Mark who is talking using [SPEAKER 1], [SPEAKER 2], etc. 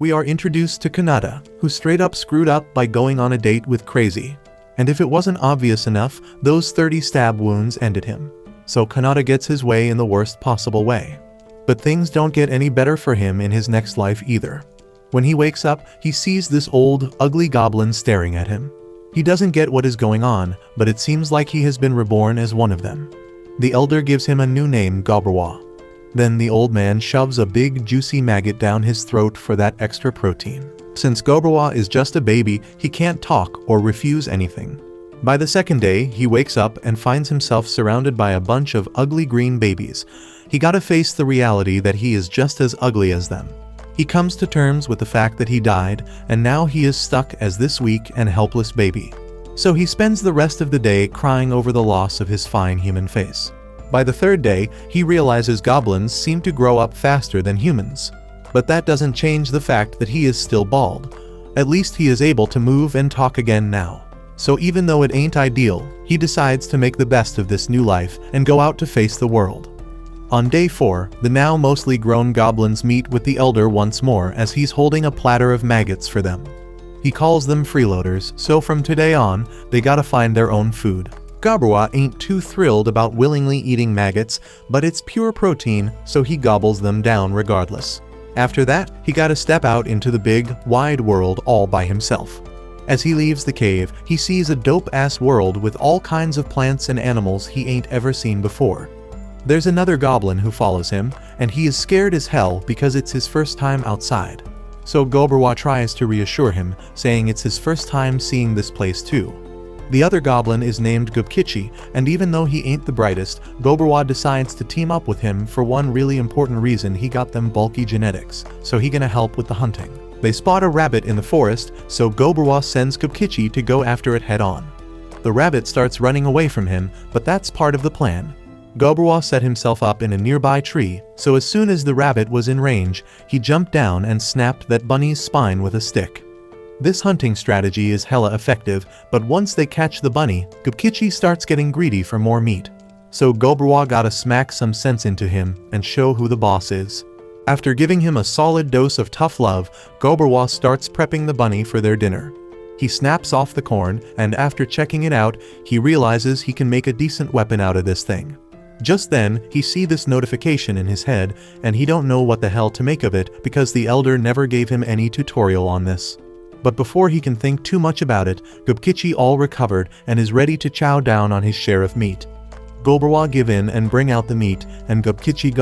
[SPEAKER 1] We are introduced to Kanata, who straight up screwed up by going on a date with Crazy. And if it wasn't obvious enough, those 30 stab wounds ended him. So Kanata gets his way in the worst possible way. But things don't get any better for him in his next life either. When he wakes up, he sees this old, ugly goblin staring at him. He doesn't get what is going on, but it seems like he has been reborn as one of them. The elder gives him a new name, Goblin. Then the old man shoves a big juicy maggot down his throat for that extra protein. Since Goblin is just a baby, he can't talk or refuse anything. By the second day, he wakes up and finds himself surrounded by a bunch of ugly green babies. He gotta face the reality that he is just as ugly as them. He comes to terms with the fact that he died, and now he is stuck as this weak and helpless baby. So he spends the rest of the day crying over the loss of his fine human face. By the third day, he realizes goblins seem to grow up faster than humans. But that doesn't change the fact that he is still bald. At least he is able to move and talk again now. So even though it ain't ideal, he decides to make the best of this new life and go out to face the world. On day 4, the now mostly grown goblins meet with the elder once more as he's holding a platter of maggots for them. He calls them freeloaders, so from today on, they gotta find their own food. Goblin ain't too thrilled about willingly eating maggots, but it's pure protein, so he gobbles them down regardless. After that, he gotta step out into the big, wide world all by himself. As he leaves the cave, he sees a dope-ass world with all kinds of plants and animals he ain't ever seen before. There's another goblin who follows him, and he is scared as hell because it's his first time outside. So Goblin tries to reassure him, saying it's his first time seeing this place too. The other goblin is named Goblin, and even though he ain't the brightest, Goblin decides to team up with him for one really important reason: he got them bulky genetics, so he gonna help with the hunting. They spot a rabbit in the forest, so Goblin sends Goblin to go after it head on. The rabbit starts running away from him, but that's part of the plan. Goblin set himself up in a nearby tree, so as soon as the rabbit was in range, he jumped down and snapped that bunny's spine with a stick. This hunting strategy is hella effective, but once they catch the bunny, Goblin starts getting greedy for more meat. So Goblin gotta smack some sense into him and show who the boss is. After giving him a solid dose of tough love, Goblin starts prepping the bunny for their dinner. He snaps off the corn, and after checking it out, he realizes he can make a decent weapon out of this thing. Just then, he sees this notification in his head, and he don't know what the hell to make of it because the elder never gave him any tutorial on this. But before he can think too much about it, Goblin all recovered and is ready to chow down on his share of meat. Goblin give in and bring out the meat, and Goblin